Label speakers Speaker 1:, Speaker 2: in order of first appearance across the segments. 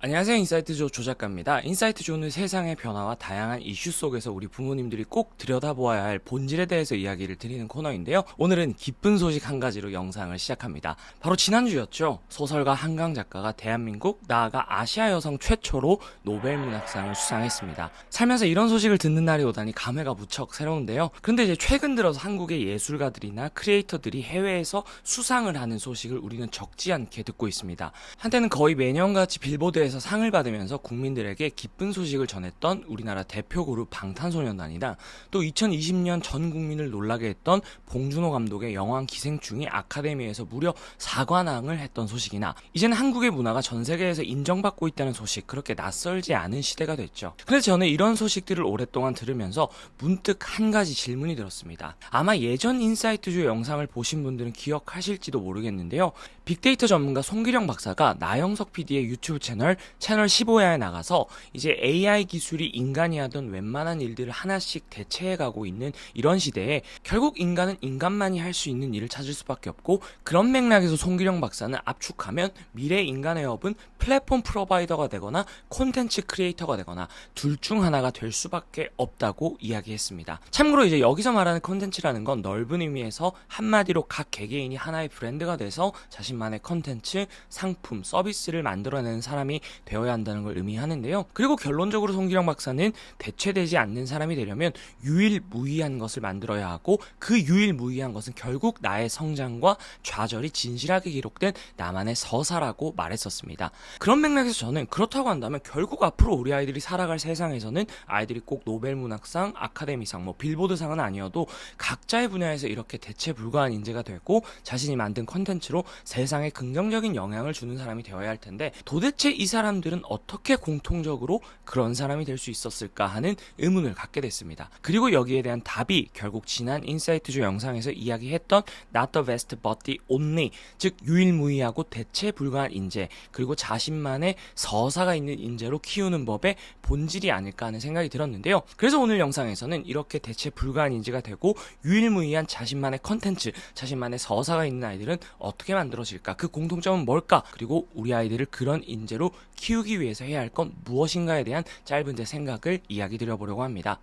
Speaker 1: 안녕하세요. 인사이트조 조작가입니다. 인사이트조는 세상의 변화와 다양한 이슈 속에서 우리 부모님들이 꼭 들여다보아야 할 본질에 대해서 이야기를 드리는 코너인데요. 오늘은 기쁜 소식 한 가지로 영상을 시작합니다. 바로 지난주였죠. 소설가 한강 작가가 대한민국, 나아가 아시아 여성 최초로 노벨문학상을 수상했습니다. 살면서 이런 소식을 듣는 날이 오다니 감회가 무척 새로운데요. 그런데 이제 최근 들어서 한국의 예술가들이나 크리에이터들이 해외에서 수상을 하는 소식을 우리는 적지 않게 듣고 있습니다. 한때는 거의 매년같이 빌보드에서 상을 받으면서 국민들에게 기쁜 소식을 전했던 우리나라 대표 그룹 방탄소년단이나 또 2020년 전 국민을 놀라게 했던 봉준호 감독의 영화 기생충이 아카데미에서 무려 4관왕을 했던 소식이나 이제는 한국의 문화가 전 세계에서 인정받고 있다는 소식, 그렇게 낯설지 않은 시대가 됐죠. 그래서 저는 이런 소식들을 오랫동안 들으면서 문득 한 가지 질문이 들었습니다. 아마 예전 인사이트조 영상을 보신 분들은 기억하실지도 모르겠는데요. 빅데이터 전문가 송기령 박사가 나영석 PD의 유튜브 채널 15야에 나가서 이제 AI 기술이 인간이 하던 웬만한 일들을 하나씩 대체해가고 있는 이런 시대에 결국 인간은 인간만이 할 수 있는 일을 찾을 수밖에 없고, 그런 맥락에서 송기령 박사는 압축하면 미래 인간의 업은 플랫폼 프로바이더가 되거나 콘텐츠 크리에이터가 되거나 둘 중 하나가 될 수밖에 없다고 이야기했습니다. 참고로 이제 여기서 말하는 콘텐츠라는 건 넓은 의미에서 한마디로 각 개개인이 하나의 브랜드가 돼서 자신만의 콘텐츠, 상품, 서비스를 만들어내는 사람이 되어야 한다는 걸 의미하는데요. 그리고 결론적으로 송기령 박사는 대체되지 않는 사람이 되려면 유일무이한 것을 만들어야 하고, 그 유일무이한 것은 결국 나의 성장과 좌절이 진실하게 기록된 나만의 서사라고 말했었습니다. 그런 맥락에서 저는 그렇다고 한다면 결국 앞으로 우리 아이들이 살아갈 세상에서는 아이들이 꼭 노벨문학상, 아카데미상, 빌보드상은 아니어도 각자의 분야에서 이렇게 대체 불가한 인재가 되고 자신이 만든 콘텐츠로 세상에 긍정적인 영향을 주는 사람이 되어야 할 텐데, 도대체 이 사람들은 어떻게 공통적으로 그런 사람이 될 수 있었을까 하는 의문을 갖게 됐습니다. 그리고 여기에 대한 답이 결국 지난 인사이트조 영상에서 이야기했던 not the best but the only, 즉 유일무이하고 대체 불가한 인재, 그리고 자신만의 서사가 있는 인재로 키우는 법의 본질이 아닐까 하는 생각이 들었는데요. 그래서 오늘 영상에서는 이렇게 대체 불가한 인재가 되고 유일무이한 자신만의 컨텐츠, 자신만의 서사가 있는 아이들은 어떻게 만들어질까, 그 공통점은 뭘까, 그리고 우리 아이들을 그런 인재로 키우기 위해서 해야 할 건 무엇인가에 대한 짧은 제 생각을 이야기 드려보려고 합니다.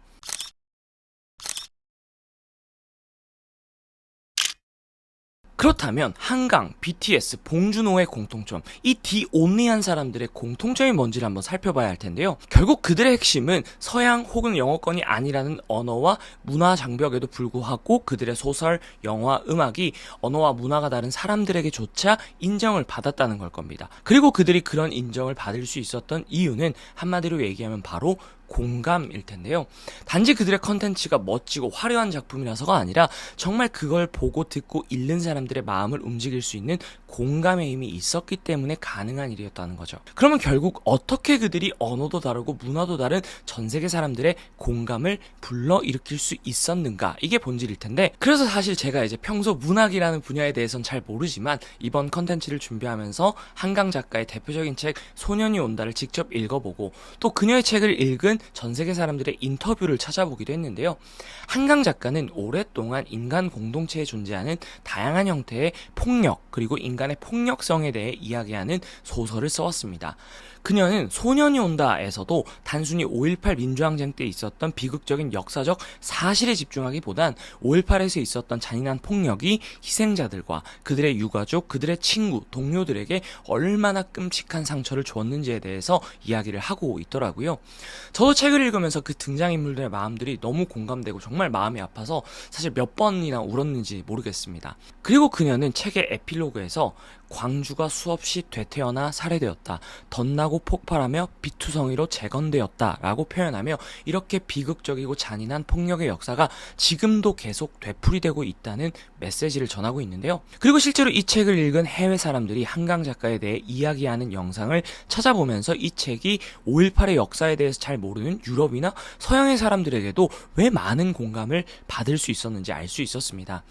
Speaker 1: 그렇다면 한강, BTS, 봉준호의 공통점, 이 디온리한 사람들의 공통점이 뭔지를 한번 살펴봐야 할 텐데요. 결국 그들의 핵심은 서양 혹은 영어권이 아니라는 언어와 문화 장벽에도 불구하고 그들의 소설, 영화, 음악이 언어와 문화가 다른 사람들에게조차 인정을 받았다는 걸 겁니다. 그리고 그들이 그런 인정을 받을 수 있었던 이유는 한마디로 얘기하면 바로 공감일 텐데요. 단지 그들의 컨텐츠가 멋지고 화려한 작품이라서가 아니라 정말 그걸 보고 듣고 읽는 사람들의 마음을 움직일 수 있는 공감의 힘이 있었기 때문에 가능한 일이었다는 거죠. 그러면 결국 어떻게 그들이 언어도 다르고 문화도 다른 전 세계 사람들의 공감을 불러일으킬 수 있었는가, 이게 본질일 텐데, 그래서 사실 제가 이제 평소 문학이라는 분야에 대해서는 잘 모르지만 이번 컨텐츠를 준비하면서 한강 작가의 대표적인 책 소년이 온다를 직접 읽어보고 또 그녀의 책을 읽은 전 세계 사람들의 인터뷰를 찾아보기도 했는데요. 한강 작가는 오랫동안 인간 공동체에 존재하는 다양한 형태의 폭력, 그리고 인간의 폭력성에 대해 이야기하는 소설을 써왔습니다. 그녀는 소년이 온다에서도 단순히 5.18 민주항쟁 때 있었던 비극적인 역사적 사실에 집중하기보단 5.18에서 있었던 잔인한 폭력이 희생자들과 그들의 유가족, 그들의 친구, 동료들에게 얼마나 끔찍한 상처를 주었는지에 대해서 이야기를 하고 있더라고요. 저도 책을 읽으면서 그 등장인물들의 마음들이 너무 공감되고 정말 마음이 아파서 사실 몇 번이나 울었는지 모르겠습니다. 그리고 그녀는 책의 에필로그에서 광주가 수없이 되태어나 살해되었다. 덧나고 폭발하며 비투성이로 재건되었다 라고 표현하며 이렇게 비극적이고 잔인한 폭력의 역사가 지금도 계속 되풀이되고 있다는 메시지를 전하고 있는데요. 그리고 실제로 이 책을 읽은 해외 사람들이 한강 작가에 대해 이야기하는 영상을 찾아보면서 이 책이 5.18의 역사에 대해서 잘 모르는 유럽이나 서양의 사람들에게도 왜 많은 공감을 받을 수 있었는지 알 수 있었습니다.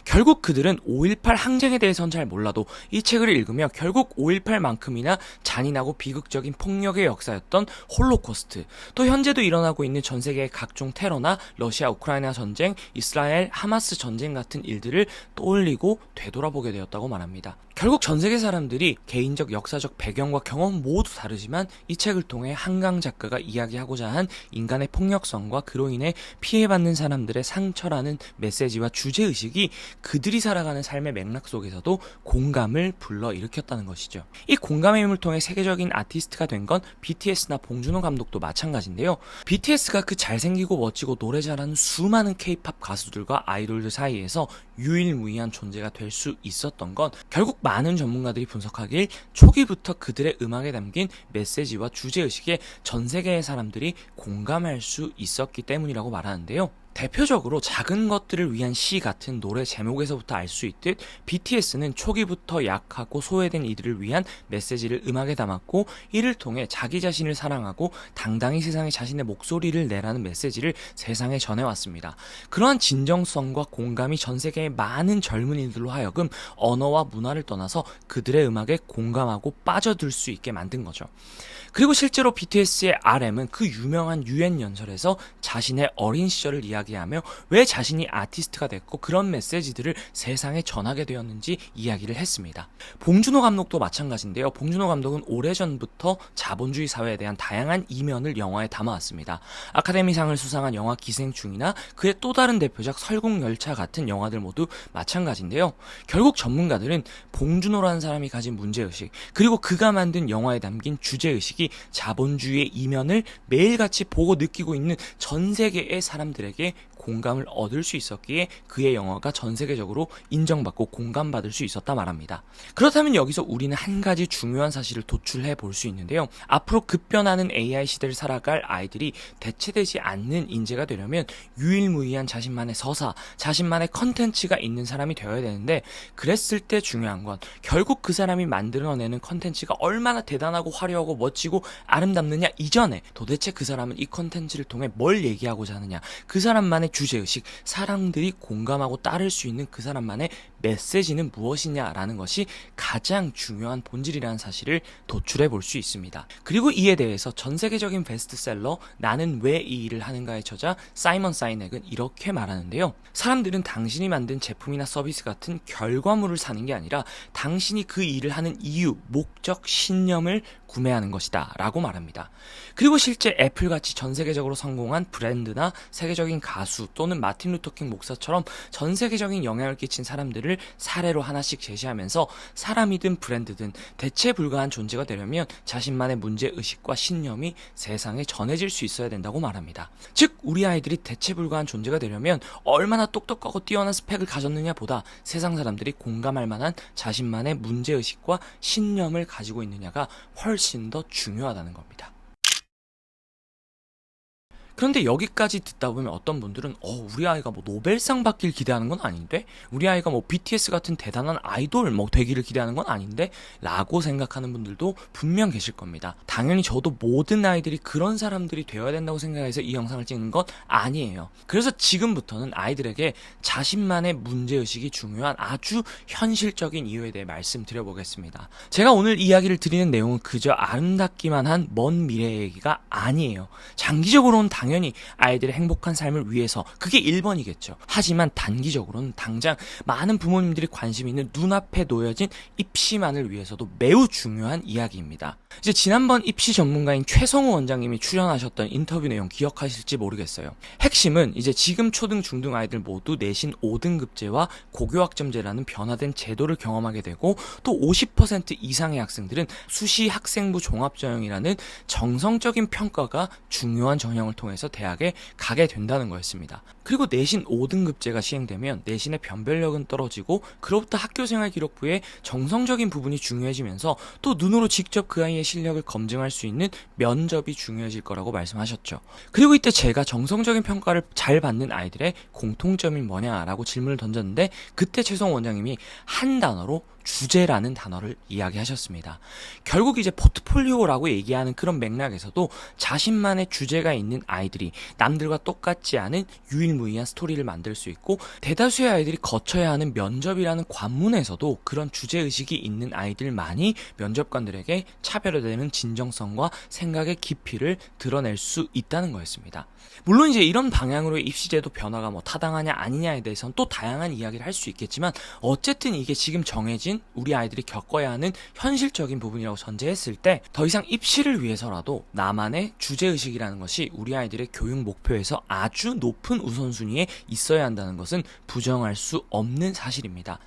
Speaker 1: 결국 그들은 5.18 항쟁에 대해서는 잘 몰라도 이 책을 읽으며 결국 5.18만큼이나 잔인하고 비극적인 폭력의 역사였던 홀로코스트, 또 현재도 일어나고 있는 전 세계의 각종 테러나 러시아 우크라이나 전쟁, 이스라엘 하마스 전쟁 같은 일들을 떠올리고 되돌아보게 되었다고 말합니다. 결국 전 세계 사람들이 개인적 역사적 배경과 경험 모두 다르지만 이 책을 통해 한강 작가가 이야기하고자 한 인간의 폭력성과 그로 인해 피해받는 사람들의 상처라는 메시지와 주제의식이 그들이 살아가는 삶의 맥락 속에서도 공감을 불러일으켰다는 것이죠. 이 공감의 힘을 통해 세계적인 아티스트가 된 건 BTS나 봉준호 감독도 마찬가지인데요. BTS가 그 잘생기고 멋지고 노래 잘하는 수많은 K-팝 가수들과 아이돌들 사이에서 유일무이한 존재가 될 수 있었던 건 결국 많은 전문가들이 분석하길 초기부터 그들의 음악에 담긴 메시지와 주제의식에 전 세계의 사람들이 공감할 수 있었기 때문이라고 말하는데요. 대표적으로 작은 것들을 위한 시 같은 노래 제목에서부터 알 수 있듯 BTS는 초기부터 약하고 소외된 이들을 위한 메시지를 음악에 담았고, 이를 통해 자기 자신을 사랑하고 당당히 세상에 자신의 목소리를 내라는 메시지를 세상에 전해왔습니다. 그러한 진정성과 공감이 전 세계의 많은 젊은이들로 하여금 언어와 문화를 떠나서 그들의 음악에 공감하고 빠져들 수 있게 만든 거죠. 그리고 실제로 BTS의 RM은 그 유명한 유엔 연설에서 자신의 어린 시절을 이야기하며 왜 자신이 아티스트가 됐고 그런 메시지들을 세상에 전하게 되었는지 이야기를 했습니다. 봉준호 감독도 마찬가지인데요. 봉준호 감독은 오래전부터 자본주의 사회에 대한 다양한 이면을 영화에 담아왔습니다. 아카데미상을 수상한 영화 기생충이나 그의 또 다른 대표작 설국열차 같은 영화들 모두 마찬가지인데요. 결국 전문가들은 봉준호라는 사람이 가진 문제의식, 그리고 그가 만든 영화에 담긴 주제의식 자본주의의 이면을 매일같이 보고 느끼고 있는 전 세계의 사람들에게 공감을 얻을 수 있었기에 그의 영화가 전 세계적으로 인정받고 공감받을 수 있었다 말합니다. 그렇다면 여기서 우리는 한 가지 중요한 사실을 도출해 볼 수 있는데요. 앞으로 급변하는 AI 시대를 살아갈 아이들이 대체되지 않는 인재가 되려면 유일무이한 자신만의 서사, 자신만의 컨텐츠가 있는 사람이 되어야 되는데, 그랬을 때 중요한 건 결국 그 사람이 만들어내는 컨텐츠가 얼마나 대단하고 화려하고 멋지고 아름답느냐 이전에 도대체 그 사람은 이 컨텐츠를 통해 뭘 얘기하고자 하느냐, 그 사람만의 주제의식, 사람들이 공감하고 따를 수 있는 그 사람만의 메시지는 무엇이냐라는 것이 가장 중요한 본질이라는 사실을 도출해 볼 수 있습니다. 그리고 이에 대해서 전 세계적인 베스트셀러 나는 왜 이 일을 하는가의 저자 사이먼 사이넥은 이렇게 말하는데요. 사람들은 당신이 만든 제품이나 서비스 같은 결과물을 사는 게 아니라 당신이 그 일을 하는 이유, 목적, 신념을 구매하는 것이다 라고 말합니다. 그리고 실제 애플같이 전 세계적으로 성공한 브랜드나 세계적인 가수 또는 마틴 루터킹 목사처럼 전 세계적인 영향을 끼친 사람들을 사례로 하나씩 제시하면서 사람이든 브랜드든 대체 불가한 존재가 되려면 자신만의 문제의식과 신념이 세상에 전해질 수 있어야 된다고 말합니다. 즉 우리 아이들이 대체 불가한 존재가 되려면 얼마나 똑똑하고 뛰어난 스펙을 가졌느냐 보다 세상 사람들이 공감할 만한 자신만의 문제의식과 신념을 가지고 있느냐가 훨씬 더 중요하다는 겁니다. 그런데 여기까지 듣다 보면 어떤 분들은 우리 아이가 뭐 노벨상 받길 기대하는 건 아닌데, 우리 아이가 뭐 BTS 같은 대단한 아이돌 뭐 되기를 기대하는 건 아닌데 라고 생각하는 분들도 분명 계실 겁니다. 당연히 저도 모든 아이들이 그런 사람들이 되어야 된다고 생각해서 이 영상을 찍는 건 아니에요. 그래서 지금부터는 아이들에게 자신만의 문제의식이 중요한 아주 현실적인 이유에 대해 말씀드려보겠습니다. 제가 오늘 이야기를 드리는 내용은 그저 아름답기만 한 먼 미래 얘기가 아니에요. 장기적으로는 당연히 아이들의 행복한 삶을 위해서 그게 1번이겠죠. 하지만 단기적으로는 당장 많은 부모님들이 관심 있는 눈앞에 놓여진 입시만을 위해서도 매우 중요한 이야기입니다. 이제 지난번 입시 전문가인 최성우 원장님이 출연하셨던 인터뷰 내용 기억하실지 모르겠어요. 핵심은 이제 지금 초등 중등 아이들 모두 내신 5등급제와 고교학점제라는 변화된 제도를 경험하게 되고, 또 50% 이상의 학생들은 수시 학생부 종합전형이라는 정성적인 평가가 중요한 전형을 통해서 대학에 가게 된다는 거였습니다. 그리고 내신 5등급제가 시행되면 내신의 변별력은 떨어지고, 그로부터 학교생활 기록부에 정성적인 부분이 중요해지면서 또 눈으로 직접 그 아이의 실력을 검증할 수 있는 면접이 중요해질 거라고 말씀하셨죠. 그리고 이때 제가 정성적인 평가를 잘 받는 아이들의 공통점이 뭐냐라고 질문을 던졌는데, 그때 최성우 원장님이 한 단어로 주제라는 단어를 이야기하셨습니다. 결국 이제 포트폴리오라고 얘기하는 그런 맥락에서도 자신만의 주제가 있는 아이들이 남들과 똑같지 않은 유일무이한 스토리를 만들 수 있고, 대다수의 아이들이 거쳐야 하는 면접이라는 관문에서도 그런 주제의식이 있는 아이들만이 면접관들에게 차별화되는 진정성과 생각의 깊이를 드러낼 수 있다는 거였습니다. 물론 이제 이런 방향으로의 입시제도 변화가 뭐 타당하냐 아니냐에 대해서는 또 다양한 이야기를 할 수 있겠지만, 어쨌든 이게 지금 정해진 우리 아이들이 겪어야 하는 현실적인 부분이라고 전제했을 때 더 이상 입시를 위해서라도 나만의 주제의식이라는 것이 우리 아이들의 교육 목표에서 아주 높은 우선순위에 있어야 한다는 것은 부정할 수 없는 사실입니다.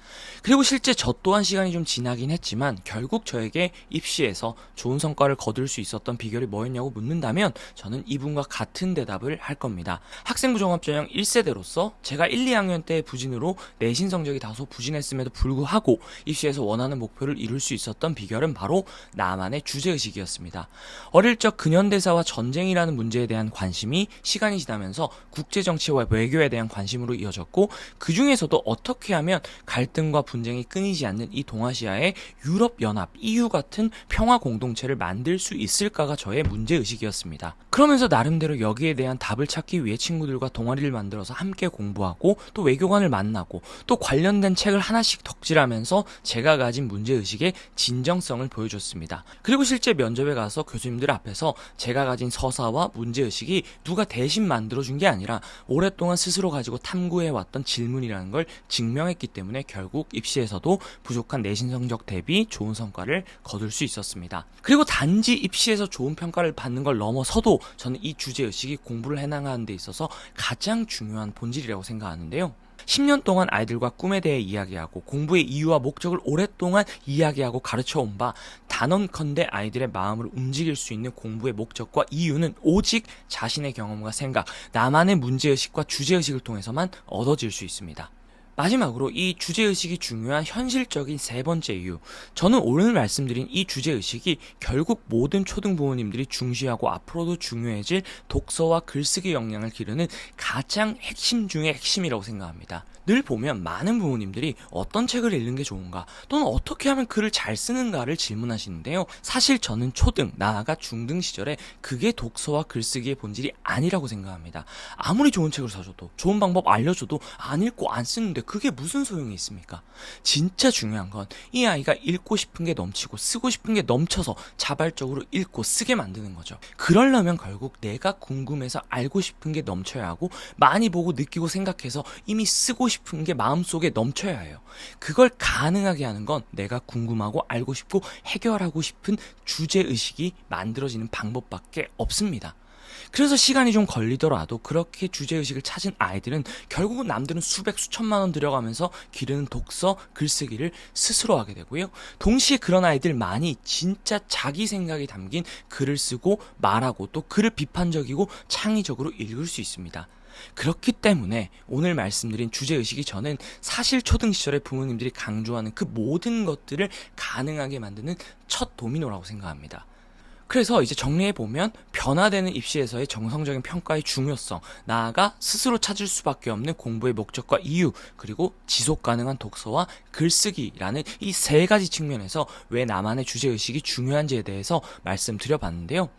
Speaker 1: 그리고 실제 저 또한 시간이 좀 지나긴 했지만 결국 저에게 입시에서 좋은 성과를 거둘 수 있었던 비결이 뭐였냐고 묻는다면 저는 이분과 같은 대답을 할 겁니다. 학생부 종합전형 1세대로서 제가 1, 2학년 때의 부진으로 내신 성적이 다소 부진했음에도 불구하고 입시에서 원하는 목표를 이룰 수 있었던 비결은 바로 나만의 주제의식이었습니다. 어릴 적 근현대사와 전쟁이라는 문제에 대한 관심이 시간이 지나면서 국제정치와 외교에 대한 관심으로 이어졌고, 그 중에서도 어떻게 하면 갈등과 분쟁이 끊이지 않는 이 동아시아의 유럽연합, EU 같은 평화 공동체를 만들 수 있을까가 저의 문제의식이었습니다. 그러면서 나름대로 여기에 대한 답을 찾기 위해 친구들과 동아리를 만들어서 함께 공부하고, 또 외교관을 만나고, 또 관련된 책을 하나씩 덕질하면서 제가 가진 문제의식의 진정성을 보여줬습니다. 그리고 실제 면접에 가서 교수님들 앞에서 제가 가진 서사와 문제의식이 누가 대신 만들어준 게 아니라 오랫동안 스스로 가지고 탐구해왔던 질문이라는 걸 증명했기 때문에 결국 입시에서도 부족한 내신 성적 대비 좋은 성과를 거둘 수 있었습니다. 그리고 단지 입시에서 좋은 평가를 받는 걸 넘어서도 저는 이 주제의식이 공부를 해나가는 데 있어서 가장 중요한 본질이라고 생각하는데요. 10년 동안 아이들과 꿈에 대해 이야기하고 공부의 이유와 목적을 오랫동안 이야기하고 가르쳐온 바, 단언컨대 아이들의 마음을 움직일 수 있는 공부의 목적과 이유는 오직 자신의 경험과 생각, 나만의 문제의식과 주제의식을 통해서만 얻어질 수 있습니다. 마지막으로 이 주제의식이 중요한 현실적인 세 번째 이유, 저는 오늘 말씀드린 이 주제의식이 결국 모든 초등 부모님들이 중시하고 앞으로도 중요해질 독서와 글쓰기 역량을 기르는 가장 핵심 중의 핵심이라고 생각합니다. 늘 보면 많은 부모님들이 어떤 책을 읽는 게 좋은가, 또는 어떻게 하면 글을 잘 쓰는가를 질문하시는데요. 사실 저는 초등, 나아가 중등 시절에 그게 독서와 글쓰기의 본질이 아니라고 생각합니다. 아무리 좋은 책을 사줘도, 좋은 방법 알려줘도 안 읽고 안 쓰는데 그게 무슨 소용이 있습니까? 진짜 중요한 건 이 아이가 읽고 싶은 게 넘치고 쓰고 싶은 게 넘쳐서 자발적으로 읽고 쓰게 만드는 거죠. 그러려면 결국 내가 궁금해서 알고 싶은 게 넘쳐야 하고, 많이 보고 느끼고 생각해서 이미 쓰고 싶은 게 마음속에 넘쳐야 해요. 그걸 가능하게 하는 건 내가 궁금하고 알고 싶고 해결하고 싶은 주제의식이 만들어지는 방법밖에 없습니다. 그래서 시간이 좀 걸리더라도 그렇게 주제의식을 찾은 아이들은 결국은 남들은 수백 수천만 원 들여가면서 기르는 독서, 글쓰기를 스스로 하게 되고요. 동시에 그런 아이들만이 진짜 자기 생각이 담긴 글을 쓰고 말하고, 또 글을 비판적이고 창의적으로 읽을 수 있습니다. 그렇기 때문에 오늘 말씀드린 주제의식이 저는 사실 초등 시절에 부모님들이 강조하는 그 모든 것들을 가능하게 만드는 첫 도미노라고 생각합니다. 그래서 이제 정리해보면 변화되는 입시에서의 정성적인 평가의 중요성, 나아가 스스로 찾을 수밖에 없는 공부의 목적과 이유, 그리고 지속 가능한 독서와 글쓰기라는 이 세 가지 측면에서 왜 나만의 주제의식이 중요한지에 대해서 말씀드려봤는데요.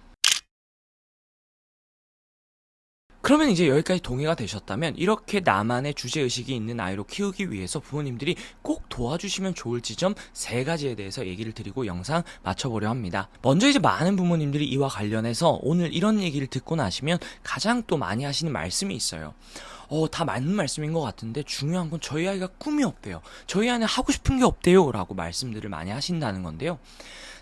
Speaker 1: 그러면 이제 여기까지 동의가 되셨다면, 이렇게 나만의 주제의식이 있는 아이로 키우기 위해서 부모님들이 꼭 도와주시면 좋을 지점 세 가지에 대해서 얘기를 드리고 영상 마쳐보려 합니다. 먼저 이제 많은 부모님들이 이와 관련해서 오늘 이런 얘기를 듣고 나시면 가장 또 많이 하시는 말씀이 있어요. 다 맞는 말씀인 것 같은데 중요한 건 저희 아이가 꿈이 없대요. 저희 아이는 하고 싶은 게 없대요. 라고 말씀들을 많이 하신다는 건데요.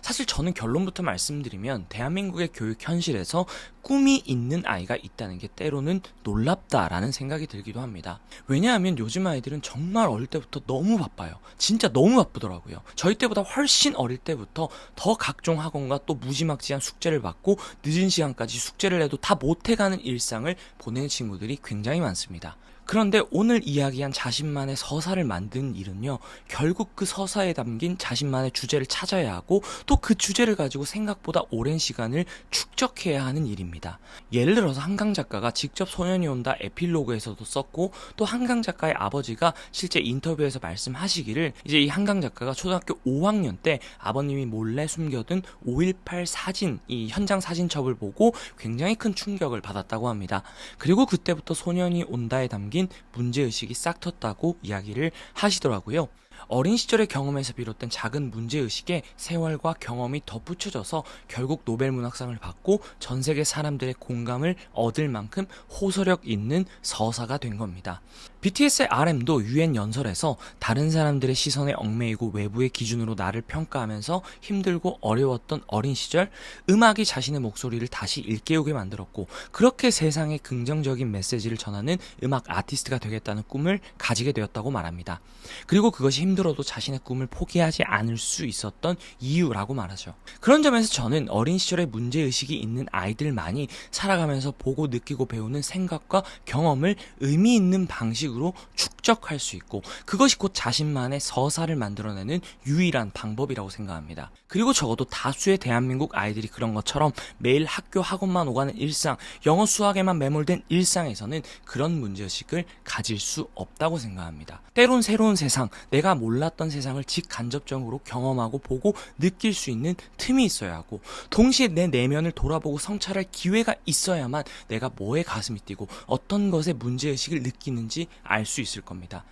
Speaker 1: 사실 저는 결론부터 말씀드리면 대한민국의 교육 현실에서 꿈이 있는 아이가 있다는 게 때로는 놀랍다라는 생각이 들기도 합니다. 왜냐하면 요즘 아이들은 정말 어릴 때부터 너무 바빠요. 진짜 너무 바쁘더라고요. 저희 때보다 훨씬 어릴 때부터 더 각종 학원과 또 무지막지한 숙제를 받고 늦은 시간까지 숙제를 해도 다 못해가는 일상을 보내는 친구들이 굉장히 많습니다. 그런데 오늘 이야기한 자신만의 서사를 만든 일은요, 결국 그 서사에 담긴 자신만의 주제를 찾아야 하고 또 그 주제를 가지고 생각보다 오랜 시간을 축적해야 하는 일입니다. 예를 들어서 한강 작가가 직접 소년이 온다 에필로그에서도 썼고, 또 한강 작가의 아버지가 실제 인터뷰에서 말씀하시기를, 이제 이 한강 작가가 초등학교 5학년 때 아버님이 몰래 숨겨둔 5.18 사진, 이 현장 사진첩을 보고 굉장히 큰 충격을 받았다고 합니다. 그리고 그때부터 소년이 온다에 담긴 문제의식이 싹 텄다고 이야기를 하시더라고요. 어린 시절의 경험에서 비롯된 작은 문제의식에 세월과 경험이 덧붙여져서 결국 노벨문학상을 받고 전 세계 사람들의 공감을 얻을 만큼 호소력 있는 서사가 된 겁니다. BTS의 RM도 UN 연설에서 다른 사람들의 시선에 얽매이고 외부의 기준으로 나를 평가하면서 힘들고 어려웠던 어린 시절, 음악이 자신의 목소리를 다시 일깨우게 만들었고, 그렇게 세상에 긍정적인 메시지를 전하는 음악 아티스트가 되겠다는 꿈을 가지게 되었다고 말합니다. 그리고 그것이 힘들어도 자신의 꿈을 포기하지 않을 수 있었던 이유라고 말하죠. 그런 점에서 저는 어린 시절에 문제의식이 있는 아이들만이 살아가면서 보고 느끼고 배우는 생각과 경험을 의미 있는 방식으로 축적할 수 있고, 그것이 곧 자신만의 서사를 만들어내는 유일한 방법이라고 생각합니다. 그리고 적어도 다수의 대한민국 아이들이 그런 것처럼 매일 학교 학원만 오가는 일상, 영어 수학에만 매몰된 일상에서는 그런 문제의식을 가질 수 없다고 생각합니다. 때론 새로운 세상, 내가 몰랐던 세상을 직간접적으로 경험하고 보고 느낄 수 있는 틈이 있어야 하고, 동시에 내 내면을 돌아보고 성찰할 기회가 있어야만 내가 뭐에 가슴이 뛰고 어떤 것에 문제의식을 느끼는지 알 수 있을 겁니다.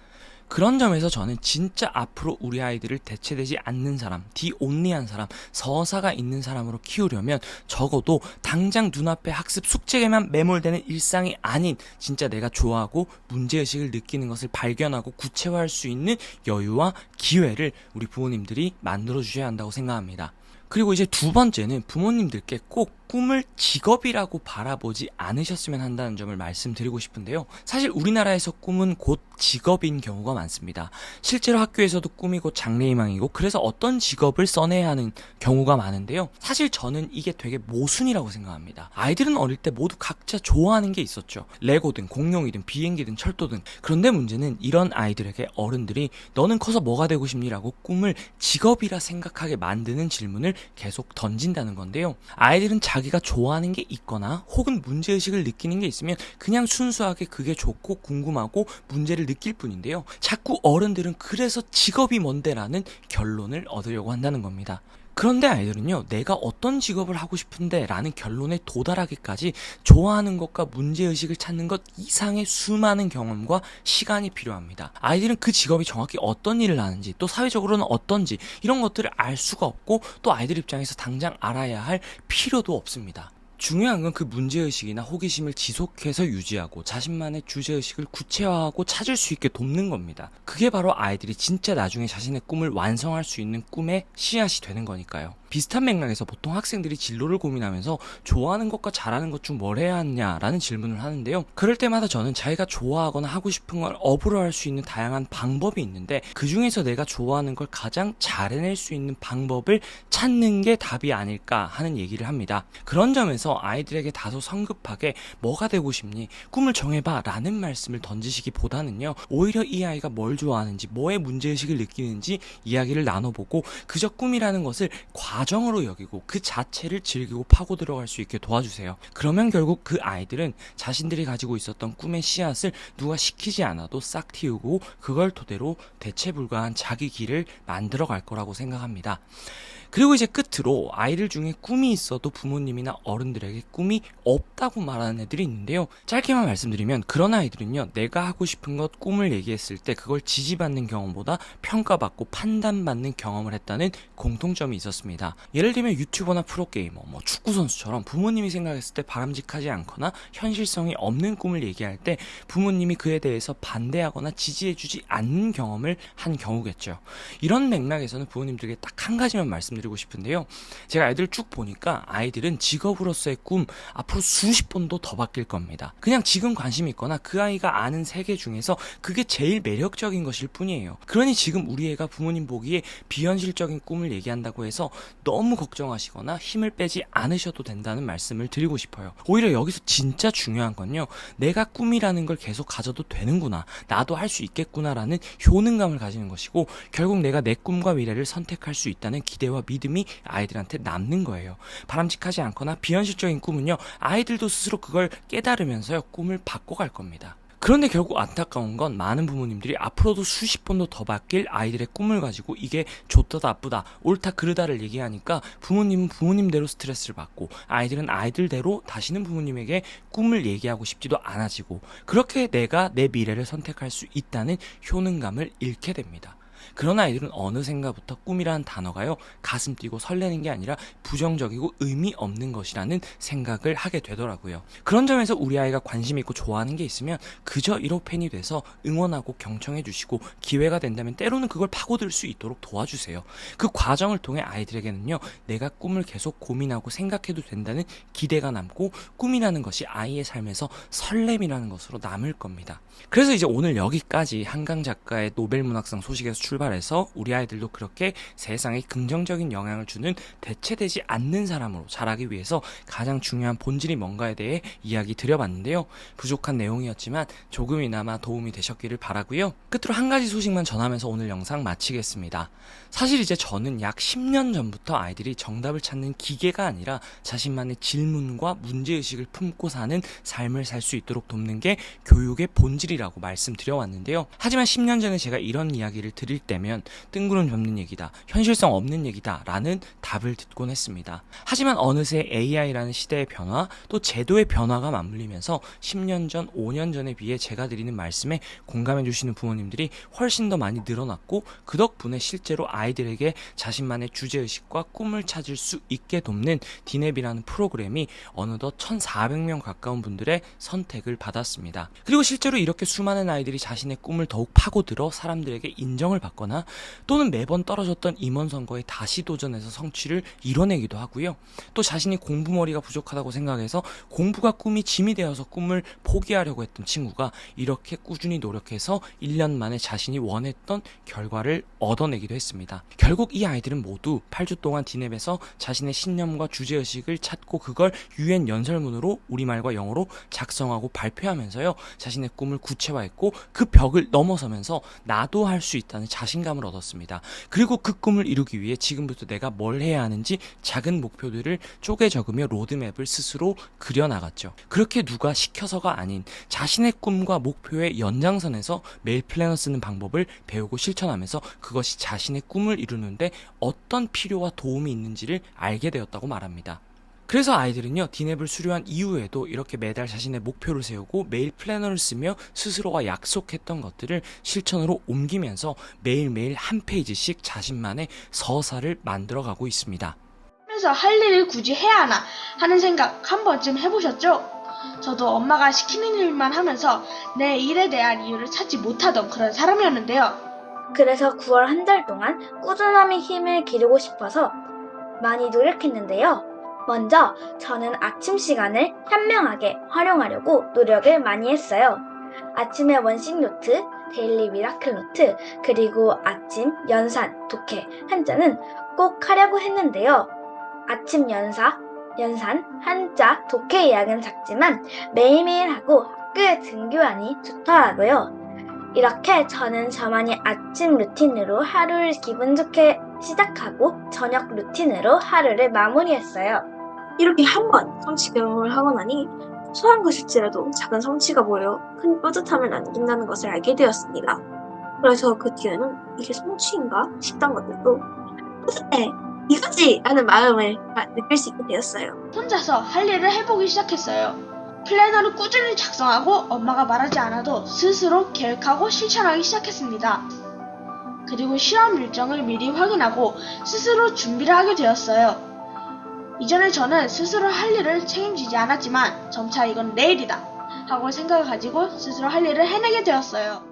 Speaker 1: 그런 점에서 저는 진짜 앞으로 우리 아이들을 대체되지 않는 사람, 디온리한 사람, 서사가 있는 사람으로 키우려면 적어도 당장 눈앞의 학습 숙제에만 매몰되는 일상이 아닌 진짜 내가 좋아하고 문제의식을 느끼는 것을 발견하고 구체화할 수 있는 여유와 기회를 우리 부모님들이 만들어 주셔야 한다고 생각합니다. 그리고 이제 두 번째는 부모님들께 꼭 꿈을 직업이라고 바라보지 않으셨으면 한다는 점을 말씀드리고 싶은데요. 사실 우리나라에서 꿈은 곧 직업인 경우가 많습니다. 실제로 학교에서도 꿈이 곧 장래희망이고, 그래서 어떤 직업을 써내야 하는 경우가 많은데요. 사실 저는 이게 되게 모순이라고 생각합니다. 아이들은 어릴 때 모두 각자 좋아하는 게 있었죠. 레고든 공룡이든 비행기든 철도든. 그런데 문제는 이런 아이들에게 어른들이 너는 커서 뭐가 되고 싶니라고 꿈을 직업이라 생각하게 만드는 질문을 계속 던진다는 건데요. 아이들은 자기가 좋아하는 게 있거나 혹은 문제의식을 느끼는 게 있으면 그냥 순수하게 그게 좋고 궁금하고 문제를 느낄 뿐인데요. 자꾸 어른들은 그래서 직업이 뭔데라는 결론을 얻으려고 한다는 겁니다. 그런데 아이들은요, 내가 어떤 직업을 하고 싶은데 라는 결론에 도달하기까지 좋아하는 것과 문제의식을 찾는 것 이상의 수많은 경험과 시간이 필요합니다. 아이들은 그 직업이 정확히 어떤 일을 하는지, 또 사회적으로는 어떤지 이런 것들을 알 수가 없고, 또 아이들 입장에서 당장 알아야 할 필요도 없습니다. 중요한 건 그 문제의식이나 호기심을 지속해서 유지하고 자신만의 주제의식을 구체화하고 찾을 수 있게 돕는 겁니다. 그게 바로 아이들이 진짜 나중에 자신의 꿈을 완성할 수 있는 꿈의 씨앗이 되는 거니까요. 비슷한 맥락에서 보통 학생들이 진로를 고민하면서 좋아하는 것과 잘하는 것 중 뭘 해야 하냐라는 질문을 하는데요. 그럴 때마다 저는 자기가 좋아하거나 하고 싶은 걸 업으로 할 수 있는 다양한 방법이 있는데, 그 중에서 내가 좋아하는 걸 가장 잘 해낼 수 있는 방법을 찾는 게 답이 아닐까 하는 얘기를 합니다. 그런 점에서 아이들에게 다소 성급하게 뭐가 되고 싶니? 꿈을 정해봐 라는 말씀을 던지시기보다는요, 오히려 이 아이가 뭘 좋아하는지, 뭐에 문제의식을 느끼는지 이야기를 나눠보고, 그저 꿈이라는 것을 과정으로 여기고 그 자체를 즐기고 파고 들어갈 수 있게 도와주세요. 그러면 결국 그 아이들은 자신들이 가지고 있었던 꿈의 씨앗을 누가 시키지 않아도 싹 틔우고 그걸 토대로 대체 불가한 자기 길을 만들어 갈 거라고 생각합니다. 그리고 이제 끝으로 아이들 중에 꿈이 있어도 부모님이나 어른들에게 꿈이 없다고 말하는 애들이 있는데요. 짧게만 말씀드리면 그런 아이들은요, 내가 하고 싶은 것 꿈을 얘기했을 때 그걸 지지받는 경험보다 평가받고 판단받는 경험을 했다는 공통점이 있었습니다. 예를 들면 유튜버나 프로게이머, 축구선수처럼 부모님이 생각했을 때 바람직하지 않거나 현실성이 없는 꿈을 얘기할 때 부모님이 그에 대해서 반대하거나 지지해주지 않는 경험을 한 경우겠죠. 이런 맥락에서는 부모님들에게 딱 한 가지만 말씀드리겠습니다. 말씀드리고 싶은데요. 제가 아이들 쭉 보니까 아이들은 직업으로서의 꿈 앞으로 수십 번도 더 바뀔 겁니다. 그냥 지금 관심이 있거나 그 아이가 아는 세계 중에서 그게 제일 매력적인 것일 뿐이에요. 그러니 지금 우리 애가 부모님 보기에 비현실적인 꿈을 얘기한다고 해서 너무 걱정하시거나 힘을 빼지 않으셔도 된다는 말씀을 드리고 싶어요. 오히려 여기서 진짜 중요한 건요, 내가 꿈이라는 걸 계속 가져도 되는구나, 나도 할 수 있겠구나라는 효능감을 가지는 것이고, 결국 내가 내 꿈과 미래를 선택할 수 있다는 기대와 믿음이 아이들한테 남는 거예요. 바람직하지 않거나 비현실적인 꿈은요, 아이들도 스스로 그걸 깨달으면서요, 꿈을 바꿔갈 겁니다. 그런데 결국 안타까운 건 많은 부모님들이 앞으로도 수십 번도 더 바뀔 아이들의 꿈을 가지고 이게 좋다 나쁘다 옳다 그르다를 얘기하니까 부모님은 부모님대로 스트레스를 받고, 아이들은 아이들대로 다시는 부모님에게 꿈을 얘기하고 싶지도 않아지고, 그렇게 내가 내 미래를 선택할 수 있다는 효능감을 잃게 됩니다. 그런 아이들은 어느샌가부터 꿈이라는 단어가요, 가슴 뛰고 설레는 게 아니라 부정적이고 의미 없는 것이라는 생각을 하게 되더라고요. 그런 점에서 우리 아이가 관심 있고 좋아하는 게 있으면 그저 1호 팬이 돼서 응원하고 경청해 주시고, 기회가 된다면 때로는 그걸 파고들 수 있도록 도와주세요. 그 과정을 통해 아이들에게는요, 내가 꿈을 계속 고민하고 생각해도 된다는 기대가 남고, 꿈이라는 것이 아이의 삶에서 설렘이라는 것으로 남을 겁니다. 그래서 이제 오늘 여기까지 한강 작가의 노벨문학상 소식에서 출발해서 우리 아이들도 그렇게 세상에 긍정적인 영향을 주는 대체되지 않는 사람으로 자라기 위해서 가장 중요한 본질이 뭔가에 대해 이야기 드려봤는데요. 부족한 내용이었지만 조금이나마 도움이 되셨기를 바라고요. 끝으로 한 가지 소식만 전하면서 오늘 영상 마치겠습니다. 사실 이제 저는 약 10년 전부터 아이들이 정답을 찾는 기계가 아니라 자신만의 질문과 문제의식을 품고 사는 삶을 살 수 있도록 돕는 게 교육의 본질이라고 말씀드려왔는데요. 하지만 10년 전에 제가 이런 이야기를 드릴 때면 뜬구름 잡는 얘기다, 현실성 없는 얘기다 라는 답을 듣곤 했습니다. 하지만 어느새 AI라는 시대의 변화, 또 제도의 변화가 맞물리면서 10년 전, 5년 전에 비해 제가 드리는 말씀에 공감해 주시는 부모님들이 훨씬 더 많이 늘어났고, 그 덕분에 실제로 아이들에게 자신만의 주제의식과 꿈을 찾을 수 있게 돕는 디넵이라는 프로그램이 어느덧 1,400명 가까운 분들의 선택을 받았습니다. 그리고 실제로 이렇게 수많은 아이들이 자신의 꿈을 더욱 파고들어 사람들에게 인정을 받거나, 또는 매번 떨어졌던 임원 선거에 다시 도전해서 성취를 이뤄내기도 하고요. 또 자신이 공부머리가 부족하다고 생각해서 공부가 꿈이 짐이 되어서 꿈을 포기하려고 했던 친구가 이렇게 꾸준히 노력해서 1년 만에 자신이 원했던 결과를 얻어내기도 했습니다. 결국 이 아이들은 모두 8주 동안 디넵에서 자신의 신념과 주제의식을 찾고, 그걸 UN 연설문으로 우리말과 영어로 작성하고 발표하면서요, 자신의 꿈을 구체화했고, 그 벽을 넘어서면서 나도 할 수 있다는 자신감을 얻었습니다. 그리고 그 꿈을 이루기 위해 지금부터 내가 뭘 해야 하는지 작은 목표들을 쪼개 적으며 로드맵을 스스로 그려나갔죠. 그렇게 누가 시켜서가 아닌 자신의 꿈과 목표의 연장선에서 매일 플래너 쓰는 방법을 배우고 실천하면서 그것이 자신의 꿈을 이루는데 어떤 필요와 도움이 있는지를 알게 되었다고 말합니다. 그래서 아이들은요, 디넵을 수료한 이후에도 이렇게 매달 자신의 목표를 세우고 매일 플래너를 쓰며 스스로가 약속했던 것들을 실천으로 옮기면서 매일매일 한 페이지씩 자신만의 서사를 만들어가고 있습니다.
Speaker 2: 하면서 할 일을 굳이 해야 하나 하는 생각 한 번쯤 해보셨죠? 저도 엄마가 시키는 일만 하면서 내 일에 대한 이유를 찾지 못하던 그런 사람이었는데요.
Speaker 3: 그래서 9월 한 달 동안 꾸준함의 힘을 기르고 싶어서 많이 노력했는데요. 먼저 저는 아침 시간을 현명하게 활용하려고 노력을 많이 했어요. 아침에 원식 노트, 데일리 미라클 노트, 그리고 아침 연산, 독해, 한자는 꼭 하려고 했는데요. 아침 연산, 한자, 독해 예약은 작지만 매일매일 하고 학교에 등교하니 좋더라고요. 이렇게 저는 저만의 아침 루틴으로 하루를 기분 좋게 시작하고 저녁 루틴으로 하루를 마무리했어요.
Speaker 4: 이렇게 한 번 성취 경험을 하고 나니 소소한 것일지라도 작은 성취가 모여 큰 뿌듯함을 남긴다는 것을 알게 되었습니다. 그래서 그 뒤에는 이게 성취인가 싶던 것들도 뿌듯해, 이거지! 라는 마음을 느낄 수 있게 되었어요.
Speaker 2: 혼자서 할 일을 해보기 시작했어요. 플래너를 꾸준히 작성하고 엄마가 말하지 않아도 스스로 계획하고 실천하기 시작했습니다. 그리고 시험 일정을 미리 확인하고 스스로 준비를 하게 되었어요. 이전에 저는 스스로 할 일을 책임지지 않았지만 점차 이건 내일이다 하고 생각을 가지고 스스로 할 일을 해내게 되었어요.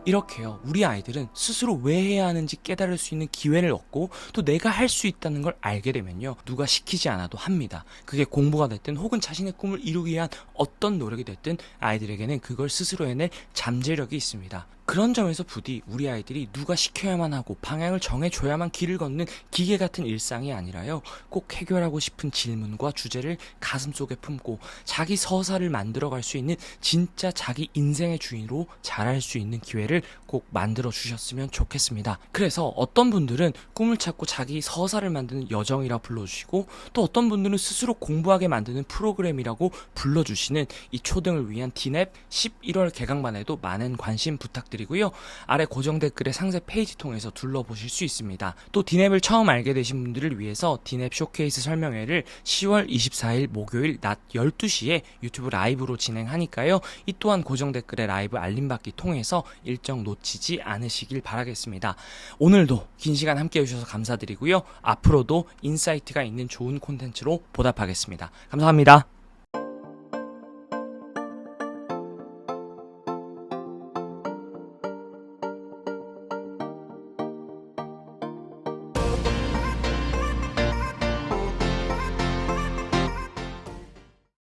Speaker 1: 이렇게요. 우리 아이들은 스스로 왜 해야 하는지 깨달을 수 있는 기회를 얻고 또 내가 할 수 있다는 걸 알게 되면요. 누가 시키지 않아도 합니다. 그게 공부가 됐든 혹은 자신의 꿈을 이루기 위한 어떤 노력이 됐든 아이들에게는 그걸 스스로 해낼 잠재력이 있습니다. 그런 점에서 부디 우리 아이들이 누가 시켜야만 하고 방향을 정해줘야만 길을 걷는 기계 같은 일상이 아니라요. 꼭 해결하고 싶은 질문과 주제를 가슴속에 품고 자기 서사를 만들어갈 수 있는 진짜 자기 인생의 주인으로 자랄 수 있는 기회를 꼭 만들어 주셨으면 좋겠습니다. 그래서 어떤 분들은 꿈을 찾고 자기 서사를 만드는 여정이라 불러주시고 또 어떤 분들은 스스로 공부하게 만드는 프로그램이라고 불러주시는 이 초등을 위한 디넵 11월 개강반에도 많은 관심 부탁드립니다. 고요. 아래 고정 댓글의 상세 페이지 통해서 둘러보실 수 있습니다. 또 디넵을 처음 알게 되신 분들을 위해서 디넵 쇼케이스 설명회를 10월 24일 목요일 낮 12시에 유튜브 라이브로 진행하니까요. 이 또한 고정 댓글의 라이브 알림받기 통해서 일정 놓치지 않으시길 바라겠습니다. 오늘도 긴 시간 함께 해주셔서 감사드리고요. 앞으로도 인사이트가 있는 좋은 콘텐츠로 보답하겠습니다. 감사합니다.